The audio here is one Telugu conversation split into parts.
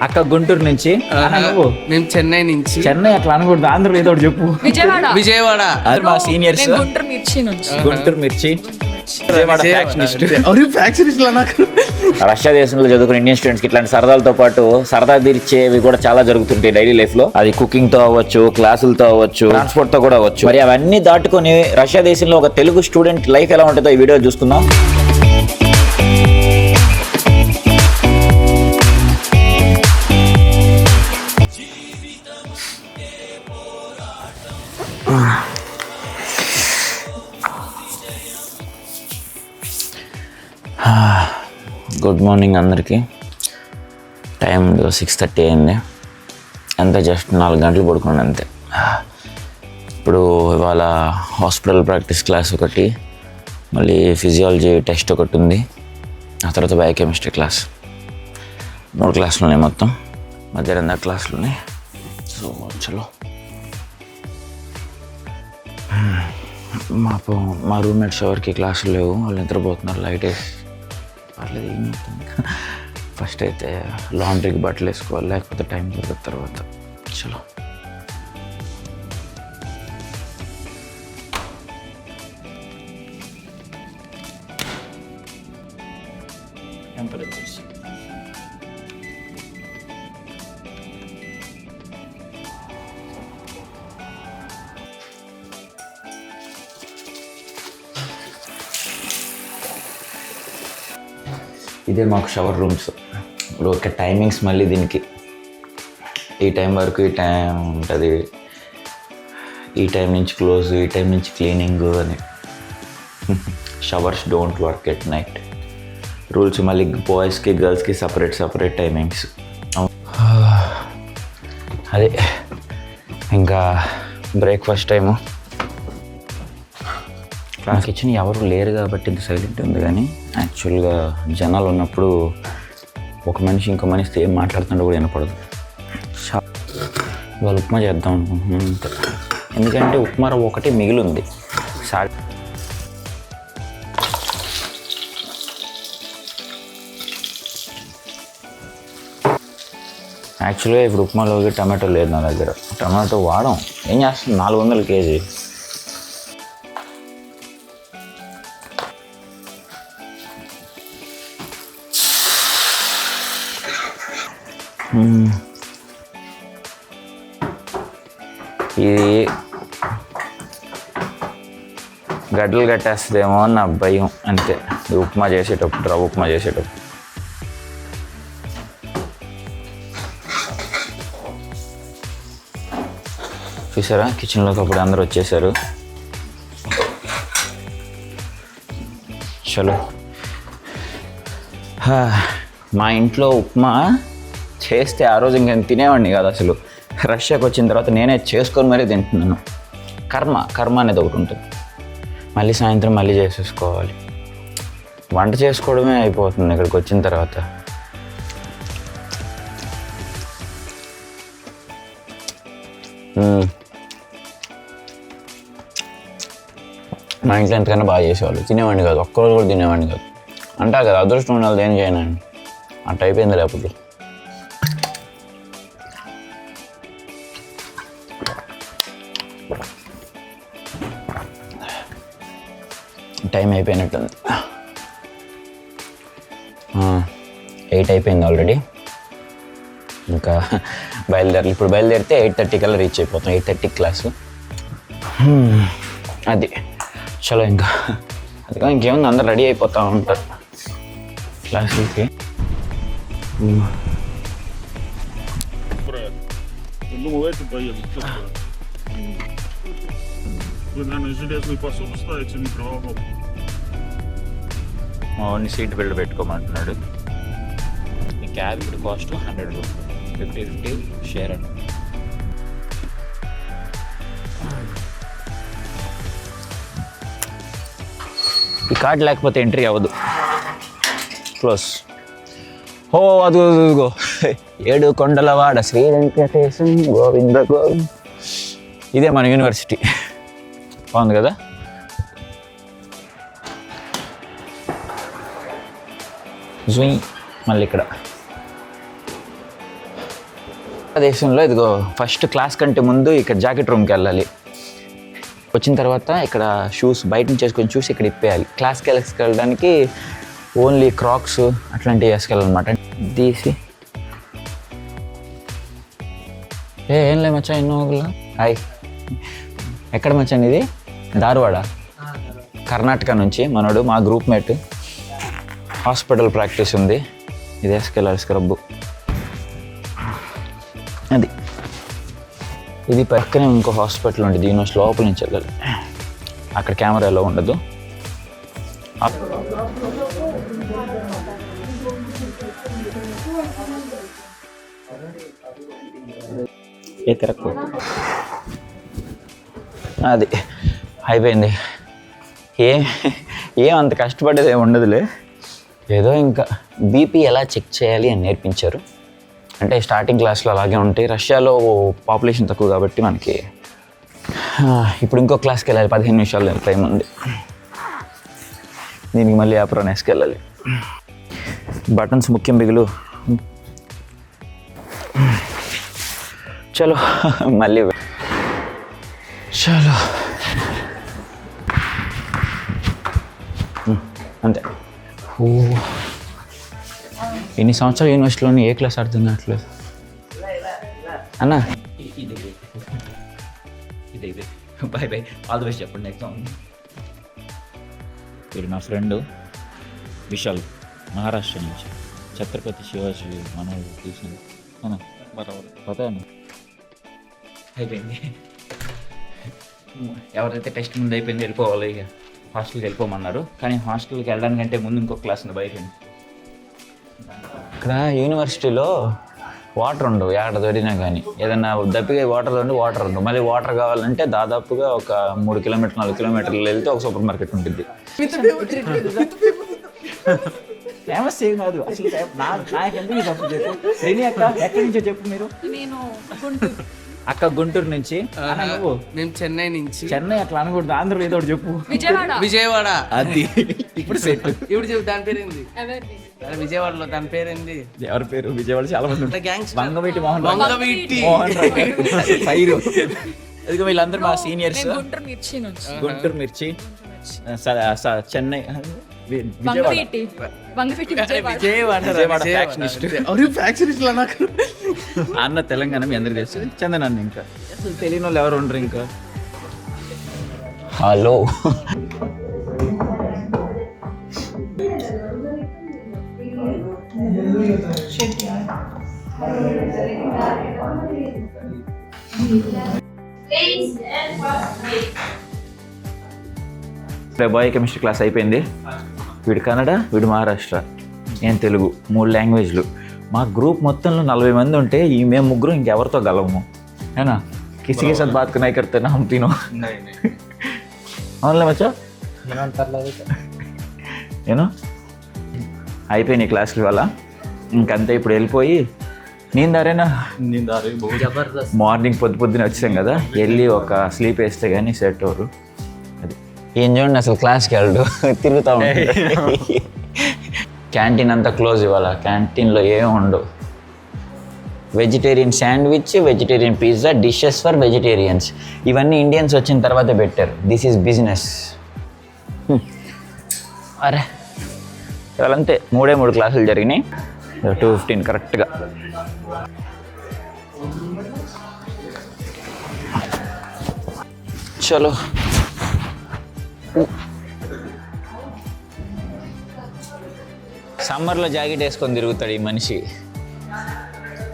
అక్క గుంటూరు నుంచి, నువ్వు మేము చెన్నై నుంచి. చెన్నై అట్లా అనకూడదు, ఆంధ్రలో ఏదో ఒకటి చెప్పు. విజయవాడ. అది మా సీనియర్స్. గుంటూరు మిర్చి నుంచి. గుంటూరు మిర్చి. రష్యా దేశంలో చదువుకునే ఇండియన్ స్టూడెంట్స్ కి ఇట్లాంటి సరదాలతో పాటు సరదా తీర్చేవి కూడా చాలా జరుగుతుంటాయి డైలీ లైఫ్ లో. అది కుకింగ్ తో అవ్వచ్చు, క్లాసులతో అవ్వచ్చు, ట్రాన్స్పోర్ట్ తో కూడా అవ్వచ్చు. మరి అవన్నీ దాటుకొని రష్యా దేశంలో ఒక తెలుగు స్టూడెంట్ లైఫ్ ఎలా ఉంటుందో ఈ వీడియో చూసుకుందాం. గుడ్ మార్నింగ్ అందరికీ. టైం 6:30 అయింది. అంతే, జస్ట్ 4 గంటలు పడుకోండి అంతే. ఇప్పుడు ఇవాళ హాస్పిటల్ ప్రాక్టీస్ క్లాస్ ఒకటి, మళ్ళీ ఫిజియాలజీ టెస్ట్ ఒకటి ఉంది, ఆ తర్వాత బయోకెమిస్ట్రీ క్లాస్. 3 క్లాసులు ఉన్నాయి మొత్తం, మధ్యాహ్నం క్లాసులు ఉన్నాయి. సో చలో. మా రూమ్మేట్స్ ఎవరికి క్లాసులు లేవు, వాళ్ళు నిద్రపోతున్నారు. లైట్ వేసి పర్లేదు, ఏమవుతుంది. ఫస్ట్ అయితే లాండ్రీకి బట్టలు వేసుకోవాలి, లేకపోతే టైం దొరికిన తర్వాత. చలో. టెంపరేచర్స్ ఇదే మాకు షవర్ రూమ్స్. ఇప్పుడు ఒక టైమింగ్స్ మళ్ళీ దీనికి ఈ టైం వరకు ఈ టైం ఉంటుంది, ఈ టైం నుంచి క్లోజ్, ఈ టైం నుంచి క్లీనింగ్ అని. Showers don't work at night rules. మళ్ళీ బాయ్స్కి గర్ల్స్కి సపరేట్ టైమింగ్స్. అదే ఇంకా బ్రేక్ఫాస్ట్ టైము. క్లాస్ కిచెన్ ఎవరు లేరు కాబట్టి ఇంత సైలెంట్ ఉంది, కానీ యాక్చువల్గా జనాలు ఉన్నప్పుడు ఒక మనిషి ఇంకో మనిషితో ఏం మాట్లాడుతుంటే కూడా వినపడదు. ఇవాళ ఉప్మా చేద్దాం అనుకుంటున్నాను అంతే, ఎందుకంటే ఉప్మా రవ్వ ఒకటి మిగిలి ఉంది. యాక్చువల్గా ఇప్పుడు ఉప్మాలోకి టమాటో లేదు నా దగ్గర. టమాటో వాడం, ఏం చేస్తుంది, 400 కేజీ. ఇది గడ్డలు కట్టేస్తుందేమో అని నా భయం అంతే. ఉప్మా చేసేటప్పుడు, రవ్వ ఉప్మా చేసేటప్పుడు. చూసారా, కిచెన్లోకి అప్పుడు అందరూ వచ్చేసారు. చలో. మా ఇంట్లో ఉప్మా చేస్తే ఆ రోజు ఇంకేం తినేవాడిని కాదు అసలు. రష్యాకి వచ్చిన తర్వాత నేనే చేసుకొని మరీ తింటున్నాను. కర్మ అనేది ఒకటి ఉంటుంది. మళ్ళీ సాయంత్రం మళ్ళీ చేసేసుకోవాలి. వంట చేసుకోవడమే అయిపోతుంది ఇక్కడికి వచ్చిన తర్వాత. మా ఇంట్లో ఎంతకన్నా బాగా చేసేవాళ్ళు. తినేవాడిని కాదు, ఒక్కరోజు కూడా తినేవాడిని కాదు. అంటారు కదా, అదృష్టం ఉండాలి ఏం చేయను అట్ట అయిపోయింది. లేకపోతే టైం అయిపోయినట్టుంది. 8 అయిపోయింది ఆల్రెడీ. ఇంకా బయలుదేరాలి. ఇప్పుడు బయలుదేరితే 8:30 కల్లా రీచ్ అయిపోతాం. 8:30 క్లాసు. అది చలో. ఇంకా అది ఇంకేముంది, అందరు రెడీ అయిపోతూ ఉంటారు క్లాసులకి. ఓన్లీ సీట్ బెల్ట్ పెట్టుకోమంటున్నాడు. ఈ క్యాబ్ ఇప్పుడు కాస్ట్ 100 రూపీస్, 50 షేర్ అండి. ఈ కార్డ్ లేకపోతే ఎంట్రీ అవ్వదు. క్లోజ్. ఓ అదిగో 7 కొండలవాడ శ్రీ వెంకటేశం గోవింద గోవింద. ఇదే మన యూనివర్సిటీ. బాగుంది కదా. జూయి మళ్ళీ ఇక్కడ దేశంలో ఇదిగో ఫస్ట్ క్లాస్ కంటే ముందు ఇక్కడ జాకెట్ రూమ్కి వెళ్ళాలి. వచ్చిన తర్వాత ఇక్కడ షూస్ బయట నుంచి వేసుకొని చూసి ఇక్కడ ఇప్పేయాలి. క్లాస్కి వెళ్ళడానికి ఓన్లీ క్రాక్స్ అట్లాంటివి వేసుకెళ్ళాలన్నమాట. తీసి ఏం లే మచ్చా ఎన్నో హాయ్. ఎక్కడ మచ్చాను ఇది? ధార్వాడ, కర్ణాటక నుంచి మనోడు, మా గ్రూప్ మేట్. హాస్పిటల్ ప్రాక్టీస్ ఉంది, ఇది వేసుకెళ్ళాలి స్క్రబ్బు. అది ఇది పక్కనే ఇంకో హాస్పిటల్ ఉంటుంది, దీని లోపల నుంచి వెళ్ళాలి. అక్కడ కెమెరాలో ఉండదు. ఏ తిరక్కు అది అయిపోయింది. ఏం అంత కష్టపడేది ఏమి ఉండదులే. ఏదో ఇంకా బీపీ ఎలా చెక్ చేయాలి అని నేర్పించారు. అంటే స్టార్టింగ్ క్లాస్లో అలాగే ఉంటాయి. రష్యాలో పాపులేషన్ తక్కువ కాబట్టి మనకి ఇప్పుడు ఇంకో క్లాస్కి వెళ్ళాలి. 15 నిమిషాలు టైం ఉంది. దీనికి మళ్ళీ యాప్రోన్ వేసుకెళ్ళాలి. బటన్స్ ముఖ్యం బిగులు. చలో మళ్ళీ చలో అంతే. ఎన్ని సంవత్సరాలు యూనివర్సిటీలోని ఏ క్లాస్ అర్థం కావట్లేదు అన్న. Bye bye, all the best చెప్పండి. నెక్స్ట్ వీడు నా ఫ్రెండ్ విశాల్, మహారాష్ట్ర నుంచి. ఛత్రపతి శివాజీ మనోడు తీసింది పతాను. అయిపోయింది. ఎవరైతే టెస్ట్ ముందు అయిపోయింది వెళ్ళిపోవాలి. ఇక హాస్టల్కి వెళ్ళిపోమన్నారు. కానీ హాస్టల్కి వెళ్ళడానికంటే ముందు ఇంకొక క్లాస్ ఉంది బయట. ఇక్కడ యూనివర్సిటీలో వాటర్ ఉండవు, ఎక్కడ దొరికినా కానీ. ఏదన్నా దప్పిగా వాటర్ ఉండవు. మళ్ళీ వాటర్ కావాలంటే దాదాపుగా ఒక 3 కిలోమీటర్లు 4 కిలోమీటర్లు వెళ్తే ఒక సూపర్ మార్కెట్ ఉంటుంది. ఫేమస్ ఏం కాదు అసలు. నాకెందుకు చెప్పు ఎక్కడి నుంచో చెప్పు మీరు. అక్క గుంటూరు నుంచి. మేము చెన్నై నుంచి. చెన్నై అట్లా అనకూడదు, ఆంధ్రలో ఏదో ఒకటి చెప్పు. విజయవాడ. అది ఇప్పుడు సెట్. ఇప్పుడు చెప్పు దాని పేరేంది? విజయవాడలో దాని పేరేంది? ఎవరి పేరు? విజయవాడ చాలా మంది ఉంటారు. బంగవీటి మోహన్ ఫైరు. అదిగో వీళ్ళందరూ మా సీనియర్స్. గుంటూరు మిర్చి, చెన్నై, అన్న తెలంగాణ. మీ అందరికి తెలుసు. చందన్ అన్న. ఇంకా అసలు తెలియని వాళ్ళు ఎవరు ఉండరు. ఇంకా హలో బయో కెమిస్ట్రీ క్లాస్ అయిపోయింది. వీడు కన్నడ, వీడు మహారాష్ట్ర, నేను తెలుగు. 3 లాంగ్వేజ్లు. మా గ్రూప్ మొత్తంలో 40 మంది ఉంటే ఈ మేము ముగ్గురు ఇంకెవరితో గలము ఏనా. కిసి కే సాత్ బాత్ కర్నా కర్తే నా హమ్ తీనో. అవునులే మచ్చా. నేను అయిపోయినాయి క్లాసుల వల్ల. ఇంకంతే. ఇప్పుడు వెళ్ళిపోయి నీందారేనా మార్నింగ్ పొద్దున వచ్చాం కదా, వెళ్ళి ఒక స్లీప్ వేస్తే కానీ సెట్ అవ్వరు. అది ఏం చూడండి అసలు క్లాస్కి వెళ్ళడు, తిరుగుతూ ఉంటాడు. క్యాంటీన్ అంతా క్లోజ్. ఇవాళ క్యాంటీన్లో ఏమి ఉండవు. Vegetarian sandwich, vegetarian pizza, dishes for vegetarians. ఇవన్నీ ఇండియన్స్ వచ్చిన తర్వాతే పెట్టారు. This is business. అరే ఇవాళ అంతే 3 క్లాసులు జరిగినాయి. 2:15 కరెక్ట్గా. చలో సమ్మర్లో జాకెట్ వేసుకొని తిరుగుతాడు ఈ మనిషి.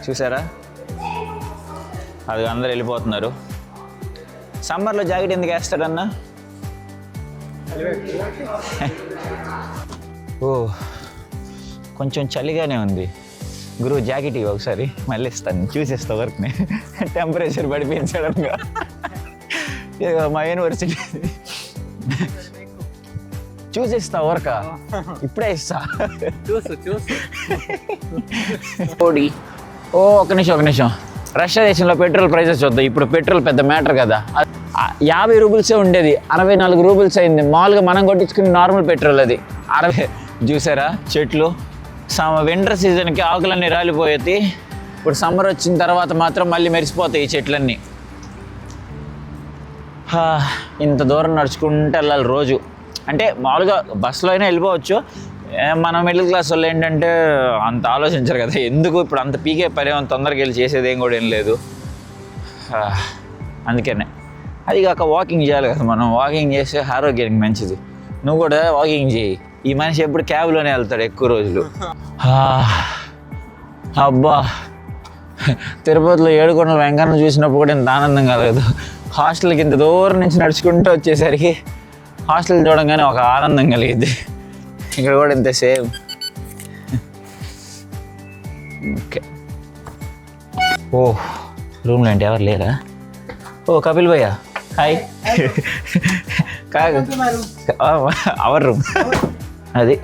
చూసారా? అది అందరు వెళ్ళిపోతున్నారు. సమ్మర్లో జాకెట్ ఎందుకు వేస్తాడన్నా? ఓ కొంచెం చలిగానే ఉంది. గురువు జాకెట్ ఇవి ఒకసారి మళ్ళీ ఇస్తాను, చూసేస్తా వర్క్ని. టెంపరేచర్ పడిపోయింది సడన్గా. మా యూనివర్సిటీ చూసిస్తా వర్క, ఇప్పుడే ఇస్తా. ఓ ఒక నిమిషం. రష్యా దేశంలో పెట్రోల్ ప్రైజెస్ చూద్దాం. ఇప్పుడు పెట్రోల్ పెద్ద మ్యాటర్ కదా. 50 రూబుల్సే ఉండేది, 64 రూబుల్స్ అయింది. మామూలుగా మనం కొట్టించుకుని నార్మల్ పెట్రోల్ అది 60. చూసారా చెట్లు? వింటర్ సీజన్కి ఆకులన్నీ రాలిపోయేది. ఇప్పుడు సమ్మర్ వచ్చిన తర్వాత మాత్రం మళ్ళీ మెరిసిపోతాయి ఈ చెట్లన్నీ. ఇంత దూరం నడుచుకుంటూ వెళ్ళాలి రోజు. అంటే మామూలుగా బస్సులో అయినా వెళ్ళిపోవచ్చు. మనం మిడిల్ క్లాస్ వాళ్ళు ఏంటంటే అంత ఆలోచించరు కదా, ఎందుకు ఇప్పుడు అంత పీకే పని తొందరగా వెళ్ళి చేసేది ఏం కూడా ఏం లేదు. అందుకనే అది కాక వాకింగ్ చేయాలి కదా మనం. వాకింగ్ చేస్తే ఆరోగ్యానికి మంచిది. నువ్వు కూడా వాకింగ్ చేయి. ఈ మనిషి ఎప్పుడు క్యాబ్లోనే వెళ్తాడు ఎక్కువ రోజులు. అబ్బా, తిరుపతిలో ఏడుకొండల వెంకన్న చూసినప్పుడు కూడా ఇంత ఆనందం కలగదు. హాస్టల్కి ఇంత దూరం నుంచి నడుచుకుంటూ వచ్చేసరికి హాస్టల్ చూడంగానే ఒక ఆనందం కలిగింది. ఇక్కడ కూడా ఇంత సేమ్. ఓకే. ఓ, రూమ్లో అంటే ఎవరు లేరా? ఓ కపిల్ భయ్యా, హాయ్. Hour room. అది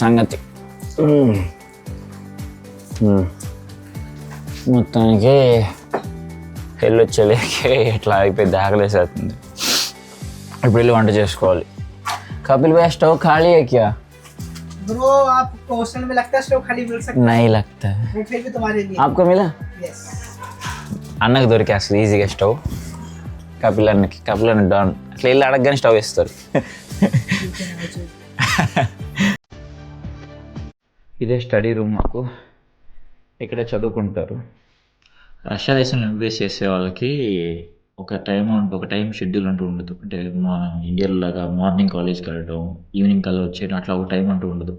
సంగతి. మొత్తానికి వెళ్ళొచ్చేలేకే ఇట్లా అయిపోయింది, ఆకలేసేస్తుంది. ఇప్పుడు వెళ్ళి వంట చేసుకోవాలి. कपिल भाई स्टोव खाली है क्या? ब्रो आपको हॉस्टल में लगता है स्टोव खाली मिल सकता है? नहीं लगता है. फिर भी तुम्हारे लिए. आपको मिला? यस. అన్నకు దొరికి అసలు ఈజీగా స్టవ్. కపిల్ అన్న డాన్ అట్లా వెళ్ళి అడగగానే స్టవ్ వేస్తారు. ఇదే స్టడీ రూమ్ మాకు. ఇక్కడే చదువుకుంటారు. రష్యా దేశంలో ఎంబీఎస్ చేసే వాళ్ళకి ఒక టైం షెడ్యూల్ అంటూ ఉండదు. అంటే మా ఇండియాలో లాగా మార్నింగ్ కాలేజ్కి వెళ్ళడం, ఈవినింగ్ కల్లా వచ్చేయడం, అట్లా ఒక టైం అంటూ ఉండదు.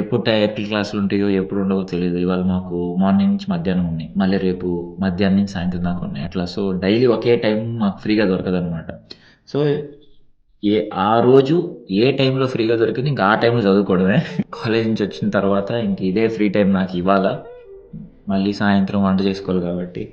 ఎప్పుడు ఎట్టి క్లాసులు ఉంటాయో ఎప్పుడు ఉండవో తెలియదు. ఇవాళ మాకు మార్నింగ్ నుంచి మధ్యాహ్నం ఉన్నాయి, మళ్ళీ రేపు మధ్యాహ్నం నుంచి సాయంత్రం దాకా ఉన్నాయి అట్లా. సో డైలీ ఒకే టైం మాకు ఫ్రీగా దొరకదు అనమాట. సో ఆ రోజు ఏ టైంలో ఫ్రీగా దొరికింది ఇంకా ఆ టైంలో చదువుకోవడమే. కాలేజ్ నుంచి వచ్చిన తర్వాత ఇంక ఇదే ఫ్రీ టైం నాకు ఇవాళ. మళ్ళీ సాయంత్రం వంట చేసుకోవాలి కాబట్టి.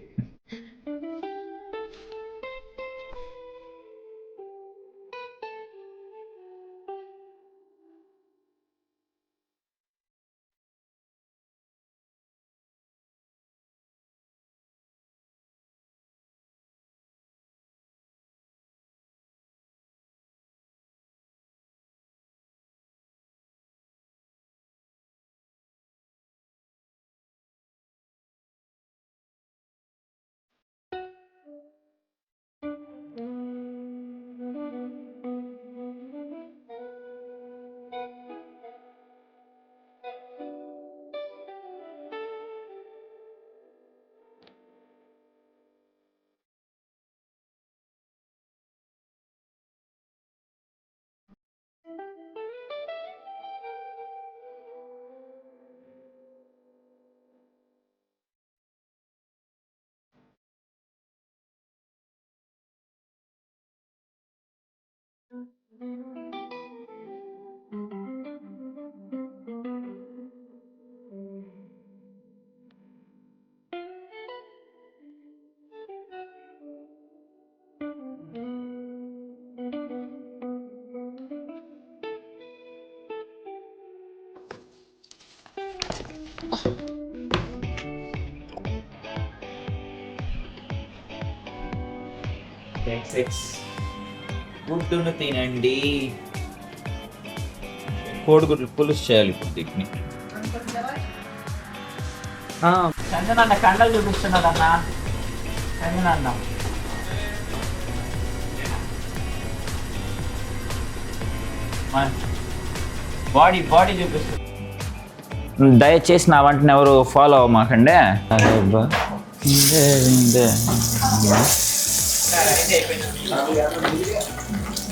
గుడ్డును తినండి. కోడిగుడ్లు పులుసు చేయాలి ఇప్పుడు దీన్ని. చందనన్న కండలు చూపిస్తున్నాడన్న. చందనన్న బాడీ చూపిస్తుంది. దయచేసి నా వంటని ఎవరు ఫాలో అవ్వమాకండి.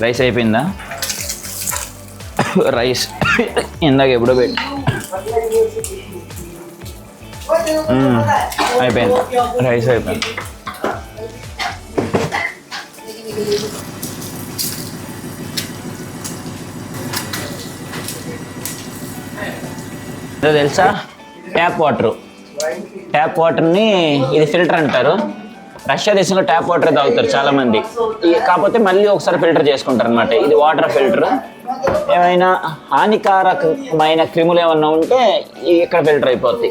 రైస్ అయిపోయిందా? రైస్ ఇందాక ఎప్పుడో పెట్టి అయిపోయింది. రైస్ అయిపోయింది. ఏదో తెలుసా? ట్యాప్ వాటర్ని ఇది ఫిల్టర్ అంటారు. రష్యా దేశంలో ట్యాప్ వాటర్ తాగుతారు చాలామంది. కాకపోతే మళ్ళీ ఒకసారి ఫిల్టర్ చేసుకుంటారు అనమాట. ఇది వాటర్ ఫిల్టర్. ఏమైనా హానికారకమైన క్రిములు ఏమన్నా ఉంటే ఇక్కడ ఫిల్టర్ అయిపోద్ది.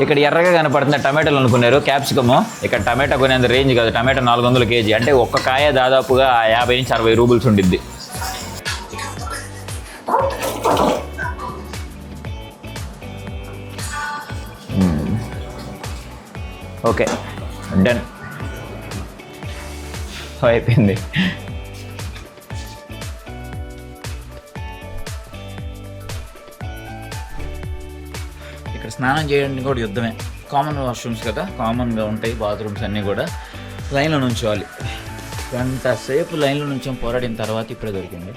ఇక్కడ ఎర్రగా కనపడుతుంది టమాటాలు అనుకున్నారు, క్యాప్సికము. ఇక్కడ టమాటా కొనేంత రేంజ్ కాదు. టమాటా 400 కేజీ. అంటే ఒక్క కాయ దాదాపుగా 50 నుంచి 60 రూబుల్స్ ఉండిద్ది. ఓకే డన్ అయిపోయింది. ఇక్కడ స్నానం చేయడానికి కూడా యుద్ధమే. కామన్ వాష్రూమ్స్ కదా, కామన్గా ఉంటాయి బాత్రూమ్స్ అన్నీ కూడా. లైన్లో నుంచోవాలి, గంట సేపు లైన్లో నుంచో పోరాడిన తర్వాత ఇప్పుడే దొరికింది.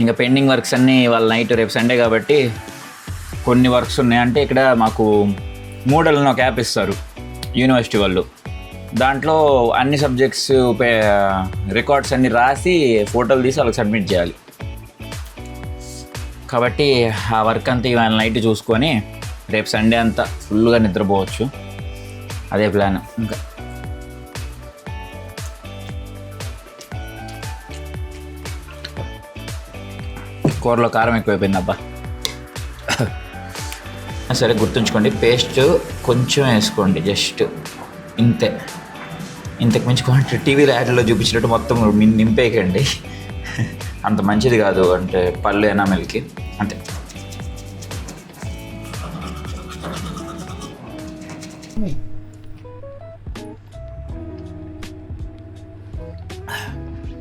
ఇంకా పెండింగ్ వర్క్స్ అన్నీ వాళ్ళ నైట్, రేపు సండే కాబట్టి కొన్ని వర్క్స్ ఉన్నాయి. అంటే ఇక్కడ మాకు మూడల్ని ఒక యాప్ ఇస్తారు యూనివర్సిటీ వాళ్ళు. దాంట్లో అన్ని సబ్జెక్ట్స్ రికార్డ్స్ అన్నీ రాసి ఫోటోలు తీసి వాళ్ళకి సబ్మిట్ చేయాలి. కాబట్టి ఆ వర్క్ అంతా ఇవాళ నైట్ చూసుకొని రేపు సండే అంతా ఫుల్గా నిద్రపోవచ్చు. అదే ప్లాన్. ఇంకా కూరలో కారం ఎక్కువైపోయింది అబ్బా. సరే గుర్తుంచుకోండి, పేస్ట్ కొంచెం వేసుకోండి, జస్ట్ ఇంతే. ఇంతకు మించి క్వాంటిటీ టీవీలో యాడ్లో చూపించినట్టు మొత్తం నింపేయకండి, అంత మంచిది కాదు. అంటే పళ్ళు ఎనామెల్కి అంతే.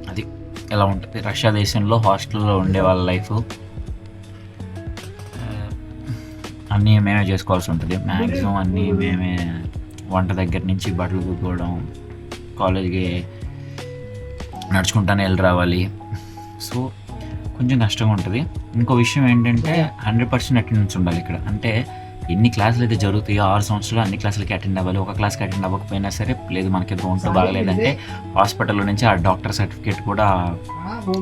అది ఎలా ఉంటుంది రష్యా దేశంలో హాస్టల్లో ఉండే వాళ్ళ లైఫ్. అన్నీ మేమే చేసుకోవాల్సి ఉంటుంది మ్యాక్సిమం. అన్నీ మేమే, వంట దగ్గర నుంచి బట్టలు కుట్టుకోవడం, కాలేజ్కి నడుచుకుంటానే వెళ్ళి రావాలి. సో కొంచెం కష్టంగా ఉంటుంది. ఇంకో విషయం ఏంటంటే 100% అటెండెన్స్ ఉండాలి ఇక్కడ. అంటే ఎన్ని క్లాసులు అయితే జరుగుతాయో 6 సంవత్సరాలు అన్ని క్లాసులకి అటెండ్ అవ్వాలి. ఒక క్లాస్కి అటెండ్ అవ్వకపోయినా సరే, లేదు మనకి ఒంట్లో బాగలేదంటే హాస్పిటల్లో నుంచి ఆ డాక్టర్ సర్టిఫికేట్ కూడా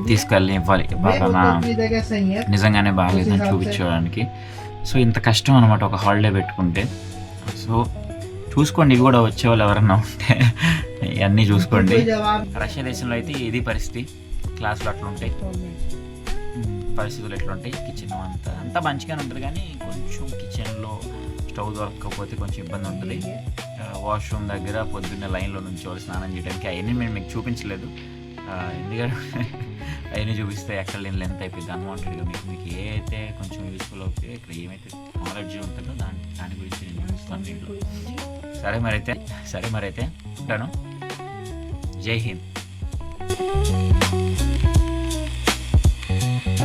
తీసుకెళ్ళి ఇవ్వాలి. బాగా నిజంగానే బాగలేదని చూపించడానికి. సో ఇంత కష్టం అనమాట ఒక హాలిడే పెట్టుకుంటే. సో చూసుకోండి, ఇవి కూడా వచ్చేవాళ్ళు ఎవరన్నా ఉంటే ఇవన్నీ చూసుకోండి. రష్యా దేశంలో అయితే ఇది పరిస్థితి. క్లాసులు అట్లా ఉంటాయి, పరిస్థితులు ఎట్లా ఉంటాయి. కిచెన్ అంతా మంచిగానే ఉంటుంది, కానీ కొంచెం కిచెన్లో స్టవ్ దొరకకపోతే కొంచెం ఇబ్బంది ఉంటుంది. వాష్రూమ్ దగ్గర పొద్దున్నే లైన్లో నుంచి స్నానం చేయడానికి అవన్నీ మేము మీకు చూపించలేదు, ఎందుకంటే అవన్నీ చూపిస్తే ఎక్కడ లేని లెంత్ అయిపోయింది అన్వాంటెడ్గా. మీకు ఏ అయితే కొంచెం యూస్ఫుల్ అవుతాయో, ఇక్కడ ఏమైతే నాలెడ్జ్ ఉంటుందో దాని గురించి నేను చూపిస్తాను దీంట్లో. సరే మరైతే ఉంటాను. జై హింద్.